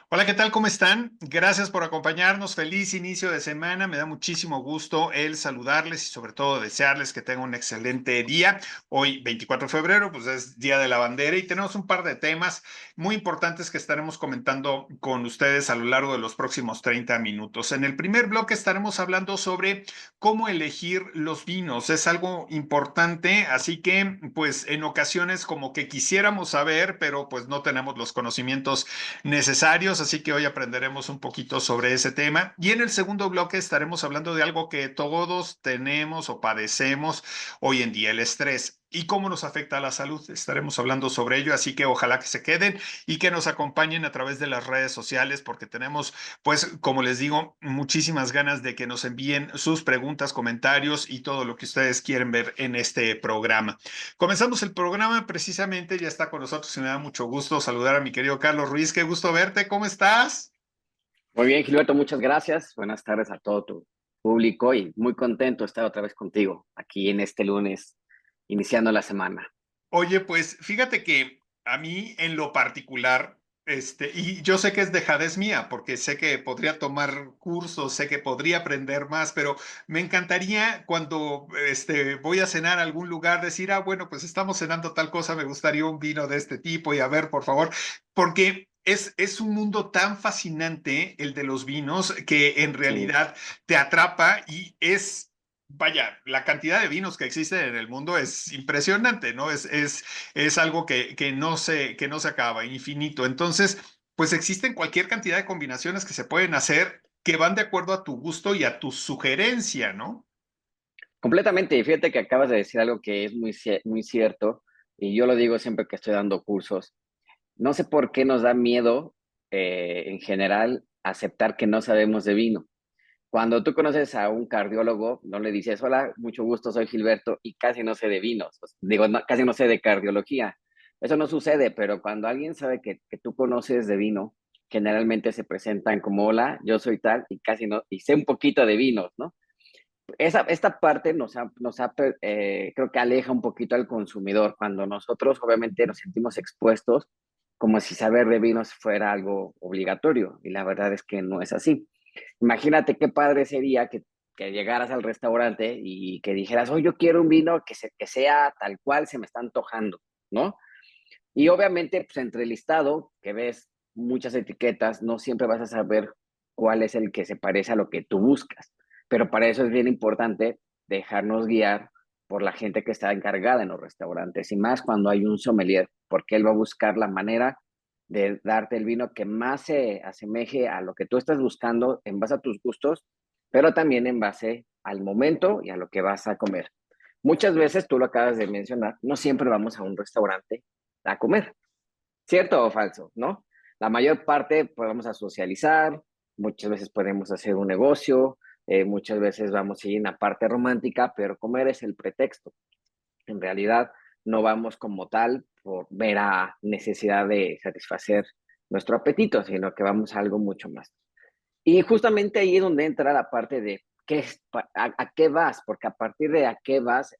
Hola, ¿qué tal? ¿Cómo están? Gracias por acompañarnos. Feliz inicio de semana. Me da muchísimo gusto el saludarles y sobre todo desearles que tengan un excelente día. Hoy, 24 de febrero, pues es Día de la Bandera y tenemos un par de temas muy importantes que estaremos comentando con ustedes a lo largo de los próximos 30 minutos. En el primer bloque estaremos hablando sobre cómo elegir los vinos. Es algo importante, así que pues en ocasiones como que quisiéramos saber, pero pues no tenemos los conocimientos necesarios, así que hoy aprenderemos un poquito sobre ese tema. Y en el segundo bloque estaremos hablando de algo que todos tenemos o padecemos hoy en día, el estrés. ¿Y cómo nos afecta a la salud? Estaremos hablando sobre ello, así que ojalá que se queden y que nos acompañen a través de las redes sociales, porque tenemos, pues, como les digo, muchísimas ganas de que nos envíen sus preguntas, comentarios y todo lo que ustedes quieren ver en este programa. Comenzamos el programa, precisamente ya está con nosotros y me da mucho gusto saludar a mi querido Carlos Ruiz. Qué gusto verte, ¿cómo estás? Muy bien, Gilberto, muchas gracias. Buenas tardes a todo tu público y muy contento de estar otra vez contigo aquí en este lunes, iniciando la semana. Oye, pues fíjate que a mí en lo particular, y yo sé que es dejadez mía, porque sé que podría tomar cursos, sé que podría aprender más, pero me encantaría cuando voy a cenar a algún lugar decir, ah, bueno, pues estamos cenando tal cosa, me gustaría un vino de este tipo y a ver, por favor, porque es un mundo tan fascinante el de los vinos que en Sí, realidad te atrapa y es vaya, la cantidad de vinos que existen en el mundo es impresionante, ¿no? Es algo que no se acaba, infinito. Entonces, pues existen cualquier cantidad de combinaciones que se pueden hacer que van de acuerdo a tu gusto y a tu sugerencia, ¿no? completamente. Y fíjate que acabas de decir algo que es muy cierto, y yo lo digo siempre que estoy dando cursos. No sé por qué nos da miedo, en general, aceptar que no sabemos de vino. Cuando tú conoces a un cardiólogo, no le dices, hola, mucho gusto, soy Gilberto y casi no sé de vinos. Digo, casi no sé de cardiología. Eso no sucede, pero cuando alguien sabe que tú conoces de vino, generalmente se presentan como, hola, yo soy tal y casi no, y sé un poquito de vinos, ¿no? Esta parte creo que aleja un poquito al consumidor, cuando nosotros obviamente nos sentimos expuestos como si saber de vinos fuera algo obligatorio, y la verdad es que no es así. Imagínate qué padre sería que llegaras al restaurante y que dijeras, oh, yo quiero un vino que sea tal cual se me está antojando, ¿no? Y obviamente, pues entre el listado, que ves muchas etiquetas, no siempre vas a saber cuál es el que se parece a lo que tú buscas. Pero para eso es bien importante dejarnos guiar por la gente que está encargada en los restaurantes, y más cuando hay un sommelier, porque él va a buscar la manera de darte el vino que más se asemeje a lo que tú estás buscando en base a tus gustos, pero también en base al momento y a lo que vas a comer. Muchas veces, tú lo acabas de mencionar, no siempre vamos a un restaurante a comer. ¿Cierto o falso? ¿No? La mayor parte podemos a socializar, muchas veces podemos hacer un negocio, muchas veces vamos a ir en la parte romántica, pero comer es el pretexto. En realidad, no vamos como tal por mera necesidad de satisfacer nuestro apetito, sino que vamos a algo mucho más. Y justamente ahí es donde entra la parte de a qué vas, porque a partir de a qué vas,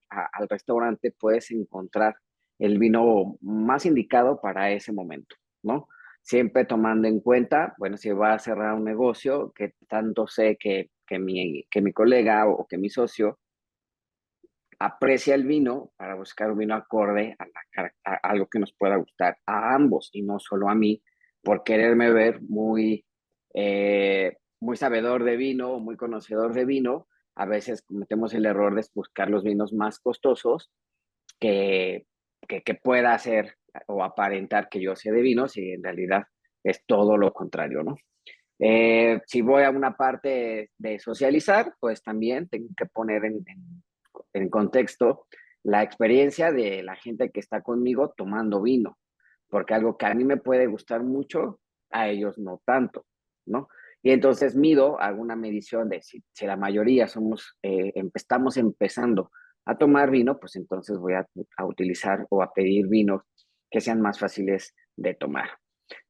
al restaurante, puedes encontrar el vino más indicado para ese momento, ¿no? Siempre tomando en cuenta, bueno, si va a cerrar un negocio, que tanto sé que mi colega o que mi socio aprecia el vino para buscar un vino acorde a algo que nos pueda gustar a ambos y no solo a mí, por quererme ver muy sabedor de vino, muy conocedor de vino. A veces cometemos el error de buscar los vinos más costosos que, que pueda hacer o aparentar que yo sé de vinos, y en realidad es todo lo contrario, ¿no? Si voy a una parte de socializar, pues también tengo que poner en contexto la experiencia de la gente que está conmigo tomando vino, porque algo que a mí me puede gustar mucho, a ellos no tanto, ¿no? Y entonces hago una medición de si la mayoría estamos empezando a tomar vino, pues entonces voy a utilizar o a pedir vinos que sean más fáciles de tomar.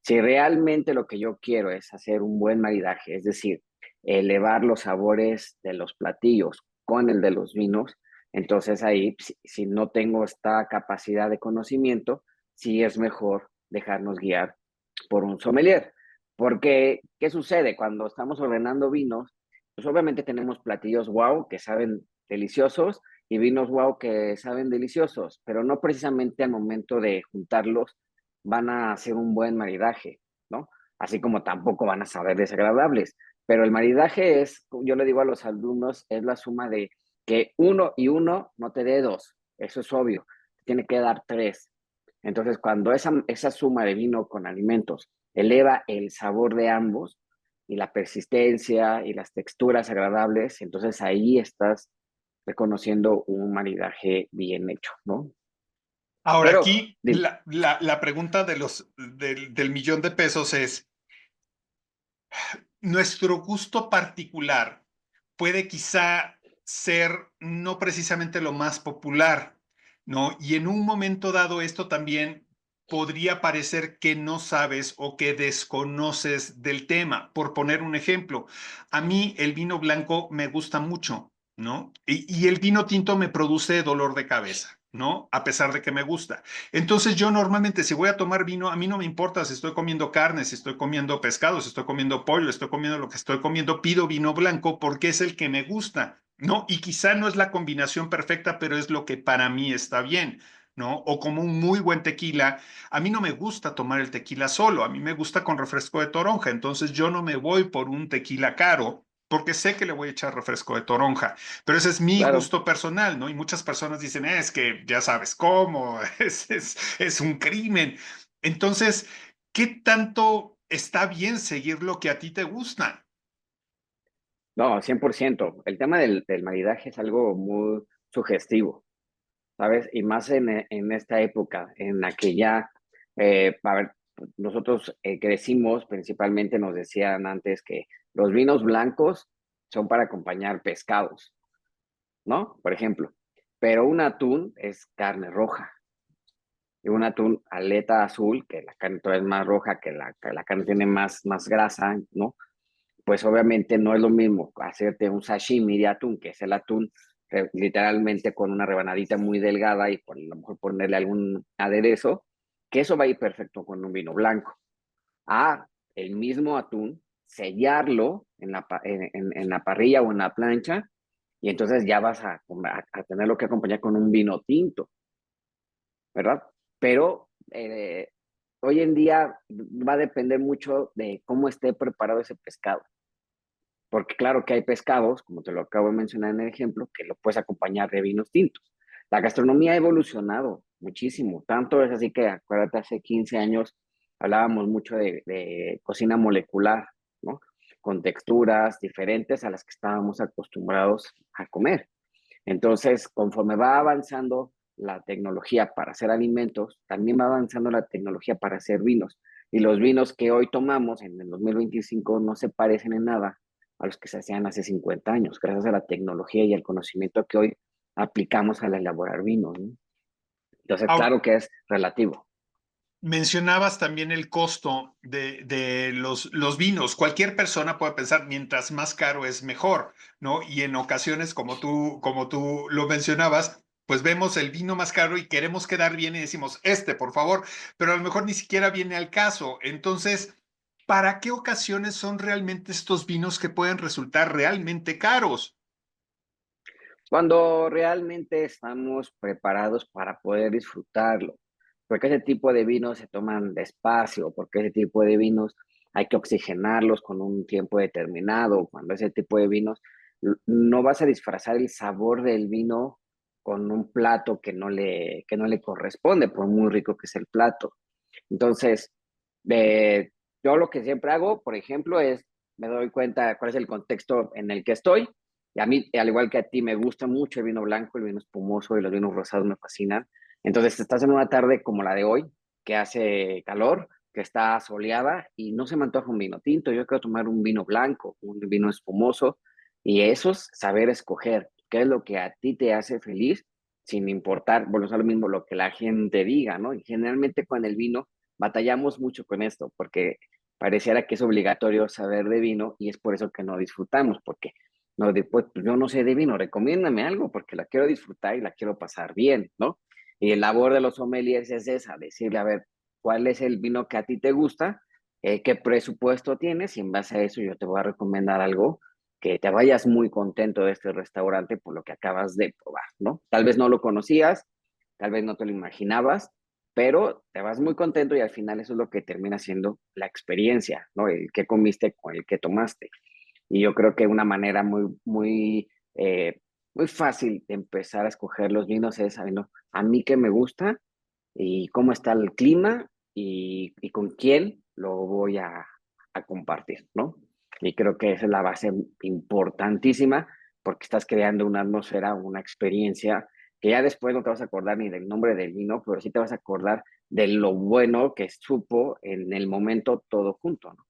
Si realmente lo que yo quiero es hacer un buen maridaje, es decir, elevar los sabores de los platillos con el de los vinos, entonces ahí, si no tengo esta capacidad de conocimiento, sí es mejor dejarnos guiar por un sommelier. Porque, ¿qué sucede? Cuando estamos ordenando vinos, pues obviamente tenemos platillos wow que saben deliciosos y vinos wow que saben deliciosos, pero no precisamente al momento de juntarlos van a hacer un buen maridaje, ¿no? Así como tampoco van a saber desagradables. Pero el maridaje es, yo le digo a los alumnos, es la suma de que uno y uno no te dé dos. Eso es obvio. Tiene que dar tres. Entonces, cuando esa suma de vino con alimentos eleva el sabor de ambos y la persistencia y las texturas agradables, entonces ahí estás reconociendo un maridaje bien hecho, ¿no? Ahora, Pero, aquí la pregunta del millón de pesos es, nuestro gusto particular puede quizá ser no precisamente lo más popular, ¿no? Y en un momento dado esto también podría parecer que no sabes o que desconoces del tema. Por poner un ejemplo, a mí el vino blanco me gusta mucho, ¿no? Y el vino tinto me produce dolor de cabeza, ¿no? A pesar de que me gusta. Entonces yo normalmente si voy a tomar vino, a mí no me importa si estoy comiendo carne, si estoy comiendo pescado, si estoy comiendo pollo, estoy comiendo lo que estoy comiendo, pido vino blanco porque es el que me gusta, ¿no? Y quizá no es la combinación perfecta, pero es lo que para mí está bien, ¿no? O como un muy buen tequila. A mí no me gusta tomar el tequila solo, a mí me gusta con refresco de toronja, entonces yo no me voy por un tequila caro porque sé que le voy a echar refresco de toronja. Pero ese es mi claro, gusto personal, ¿no? Y muchas personas dicen, es que ya sabes cómo, es un crimen. Entonces, ¿qué tanto está bien seguir lo que a ti te gusta? no, 100%. El tema del maridaje es algo muy sugestivo, ¿sabes? Y más en esta época en la que ya, a ver, nosotros crecimos, principalmente nos decían antes que los vinos blancos son para acompañar pescados, ¿no? Por ejemplo, pero un atún es carne roja y un atún aleta azul, que la carne todavía es más roja, que la carne tiene más grasa, ¿no? Pues obviamente no es lo mismo hacerte un sashimi de atún, que es el atún literalmente con una rebanadita muy delgada y por, a lo mejor ponerle algún aderezo, que eso va a ir perfecto con un vino blanco. A el mismo atún, sellarlo en la parrilla o en la plancha y entonces ya vas a tenerlo que acompañar con un vino tinto, ¿verdad? Pero hoy en día va a depender mucho de cómo esté preparado ese pescado. Porque claro que hay pescados, como te lo acabo de mencionar en el ejemplo, que lo puedes acompañar de vinos tintos. La gastronomía ha evolucionado muchísimo, tanto es así que, acuérdate, hace 15 años hablábamos mucho de cocina molecular, ¿no? Con texturas diferentes a las que estábamos acostumbrados a comer. Entonces, conforme va avanzando la tecnología para hacer alimentos, también va avanzando la tecnología para hacer vinos. Y los vinos que hoy tomamos en el 2025 no se parecen en nada a los que se hacían hace 50 años, gracias a la tecnología y al conocimiento que hoy aplicamos al elaborar vinos, ¿no? Entonces, Ahora, claro que es relativo. mencionabas también el costo de los vinos. Cualquier persona puede pensar, mientras más caro es mejor, ¿no? Y en ocasiones, como tú lo mencionabas, pues vemos el vino más caro y queremos quedar bien y decimos, este, por favor, pero a lo mejor ni siquiera viene al caso. Entonces, ¿para qué ocasiones son realmente estos vinos que pueden resultar realmente caros? Cuando realmente estamos preparados para poder disfrutarlo, porque ese tipo de vinos se toman despacio, porque ese tipo de vinos hay que oxigenarlos con un tiempo determinado, cuando ese tipo de vinos no vas a disfrazar el sabor del vino con un plato que no le corresponde, por muy rico que sea el plato. Entonces, eh, yo lo que siempre hago, por ejemplo, es me doy cuenta cuál es el contexto en el que estoy. Y a mí, al igual que a ti, me gusta mucho el vino blanco, el vino espumoso y los vinos rosados me fascinan. Entonces, estás en una tarde como la de hoy, que hace calor, que está soleada y no se me antoja un vino tinto. Yo quiero tomar un vino blanco, un vino espumoso. Y eso es saber escoger qué es lo que a ti te hace feliz, sin importar, bueno, es lo mismo lo que la gente diga, ¿no? Y generalmente con el vino batallamos mucho con esto, porque pareciera que es obligatorio saber de vino y es por eso que no disfrutamos, porque no, después pues, yo no sé de vino, recomiéndame algo porque la quiero disfrutar y la quiero pasar bien, ¿no? Y el labor de los sommeliers es esa, decirle, a ver, ¿cuál es el vino que a ti te gusta? qué presupuesto tienes y en base a eso yo te voy a recomendar algo que te vayas muy contento de este restaurante por lo que acabas de probar, ¿no? Tal vez no lo conocías, tal vez no te lo imaginabas, pero te vas muy contento y al final eso es lo que termina siendo la experiencia, ¿no? El que comiste con el que tomaste. Y yo creo que una manera muy fácil de empezar a escoger los vinos es sabiendo a mí qué me gusta y cómo está el clima y con quién lo voy a compartir, ¿no? Y creo que esa es la base importantísima porque estás creando una atmósfera, una experiencia que ya después no te vas a acordar ni del nombre del vino, pero sí te vas a acordar de lo bueno que supo en el momento todo junto, ¿no?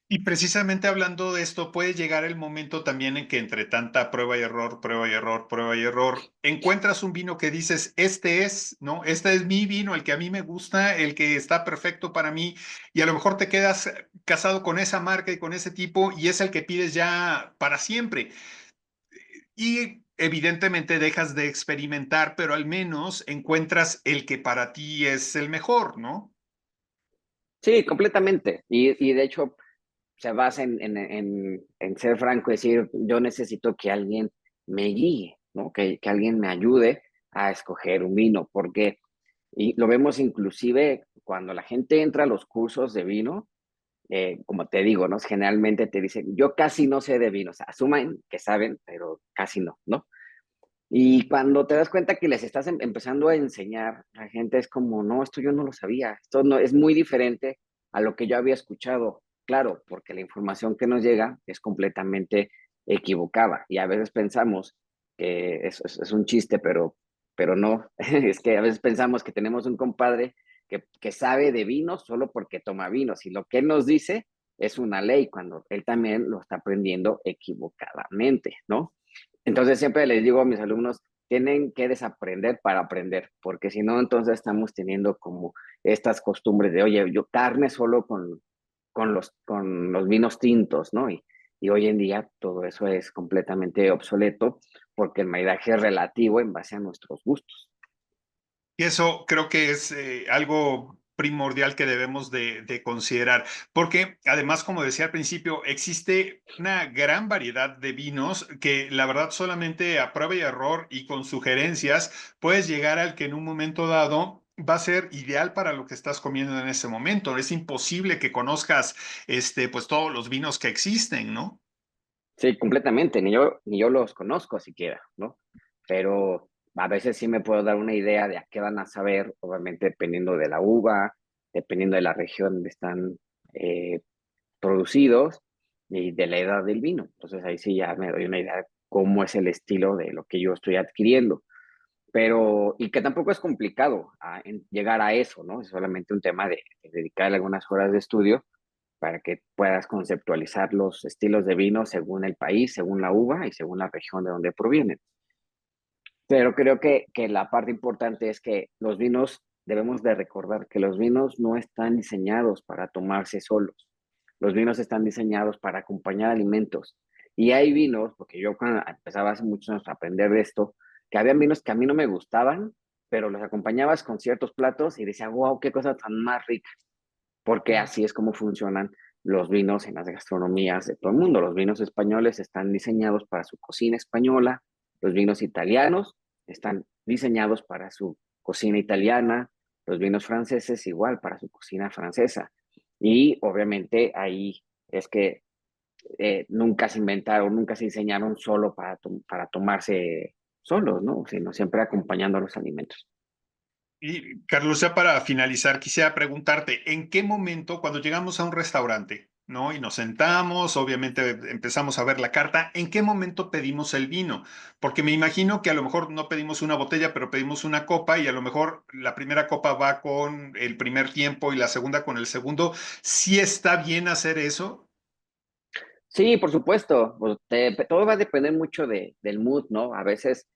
Y precisamente hablando de esto, puede llegar el momento también en que entre tanta prueba y error, prueba y error, prueba y error, encuentras un vino que dices, este es, ¿no? Este es mi vino, el que a mí me gusta, el que está perfecto para mí, y a lo mejor te quedas casado con esa marca y con ese tipo, y es el que pides ya para siempre. Y evidentemente dejas de experimentar, pero al menos encuentras el que para ti es el mejor, ¿no? Sí, completamente. Y de hecho, se basa en ser franco, decir, yo necesito que alguien me guíe, ¿no? Que alguien me ayude a escoger un vino, porque y lo vemos inclusive cuando la gente entra a los cursos de vino, como te digo, ¿no? Generalmente te dicen, yo casi no sé de vinos, asumen que saben, pero casi no, ¿no? Y cuando te das cuenta que les estás empezando a enseñar, la gente es como, no, esto yo no lo sabía, esto no es muy diferente a lo que yo había escuchado. Claro, porque la información que nos llega es completamente equivocada y a veces pensamos que es un chiste, pero no, es que a veces pensamos que tenemos un compadre que sabe de vinos solo porque toma vinos y lo que él nos dice es una ley cuando él también lo está aprendiendo equivocadamente, ¿no? Entonces siempre les digo a mis alumnos, tienen que desaprender para aprender, porque si no, entonces estamos teniendo como estas costumbres de, oye, yo carne solo con los vinos tintos, ¿no? Y hoy en día todo eso es completamente obsoleto porque el maridaje es relativo en base a nuestros gustos. Y eso creo que es algo primordial que debemos de considerar, porque además, como decía al principio, existe una gran variedad de vinos que la verdad solamente a prueba y error y con sugerencias puedes llegar al que en un momento dado va a ser ideal para lo que estás comiendo en ese momento. Es imposible que conozcas pues todos los vinos que existen, ¿no? Sí, completamente, ni yo los conozco siquiera, ¿no? Pero a veces sí me puedo dar una idea de a qué van a saber, obviamente dependiendo de la uva, dependiendo de la región donde están eh, producidos y de la edad del vino. Entonces ahí sí ya me doy una idea de cómo es el estilo de lo que yo estoy adquiriendo. Pero, y que tampoco es complicado llegar a eso, ¿no? Es solamente un tema de dedicarle algunas horas de estudio para que puedas conceptualizar los estilos de vino según el país, según la uva y según la región de donde provienen. Pero creo que la parte importante es que los vinos, debemos de recordar que los vinos no están diseñados para tomarse solos. Los vinos están diseñados para acompañar alimentos. Y hay vinos, porque yo cuando empezaba hace muchos años a aprender de esto, que habían vinos que a mí no me gustaban, pero los acompañabas con ciertos platos y decía, wow, qué cosa tan más rica, porque así es como funcionan los vinos en las gastronomías de todo el mundo. Los vinos españoles están diseñados para su cocina española, los vinos italianos están diseñados para su cocina italiana, los vinos franceses igual para su cocina francesa. Y obviamente ahí es que nunca se inventaron, nunca se diseñaron solo para tomarse solos, ¿no? Sino siempre acompañando a los alimentos. Y Carlos, ya para finalizar, quisiera preguntarte, ¿en qué momento, cuando llegamos a un restaurante, ¿no? Y nos sentamos, obviamente empezamos a ver la carta, ¿en qué momento pedimos el vino? Porque me imagino que a lo mejor no pedimos una botella, pero pedimos una copa y a lo mejor la primera copa va con el primer tiempo y la segunda con el segundo. ¿Sí está bien hacer eso? Sí, por supuesto. Pues, todo va a depender mucho del mood, ¿no? A veces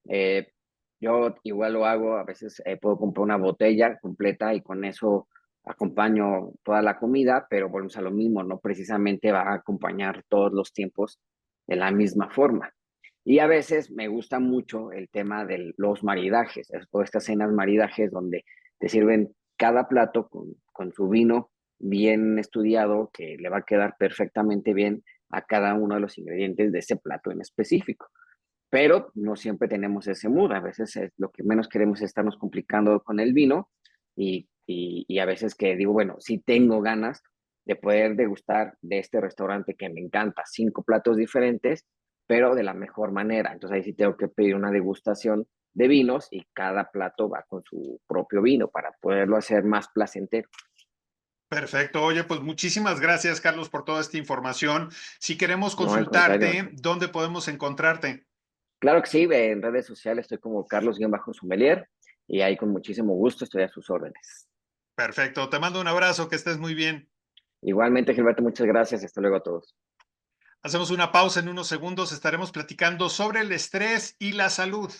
eh, yo igual lo hago, a veces puedo comprar una botella completa y con eso acompaño toda la comida, pero volvemos a lo mismo, no precisamente va a acompañar todos los tiempos de la misma forma. Y a veces me gusta mucho el tema de los maridajes, o estas cenas maridajes donde te sirven cada plato con su vino bien estudiado que le va a quedar perfectamente bien a cada uno de los ingredientes de ese plato en específico. Pero no siempre tenemos ese mood, a veces lo que menos queremos es estarnos complicando con el vino y a veces que digo, bueno, sí tengo ganas de poder degustar de este restaurante que me encanta, 5 platos diferentes, pero de la mejor manera. Entonces ahí sí tengo que pedir una degustación de vinos y cada plato va con su propio vino para poderlo hacer más placentero. Perfecto. Oye, pues muchísimas gracias, Carlos, por toda esta información. Si queremos No, al contrario. consultarte, ¿dónde podemos encontrarte? Claro que sí, en redes sociales estoy como Carlos-Sommelier y ahí con muchísimo gusto estoy a sus órdenes. Perfecto. Te mando un abrazo, que estés muy bien. Igualmente, Gilberto, muchas gracias. Hasta luego a todos. Hacemos una pausa en unos segundos. Estaremos platicando sobre el estrés y la salud.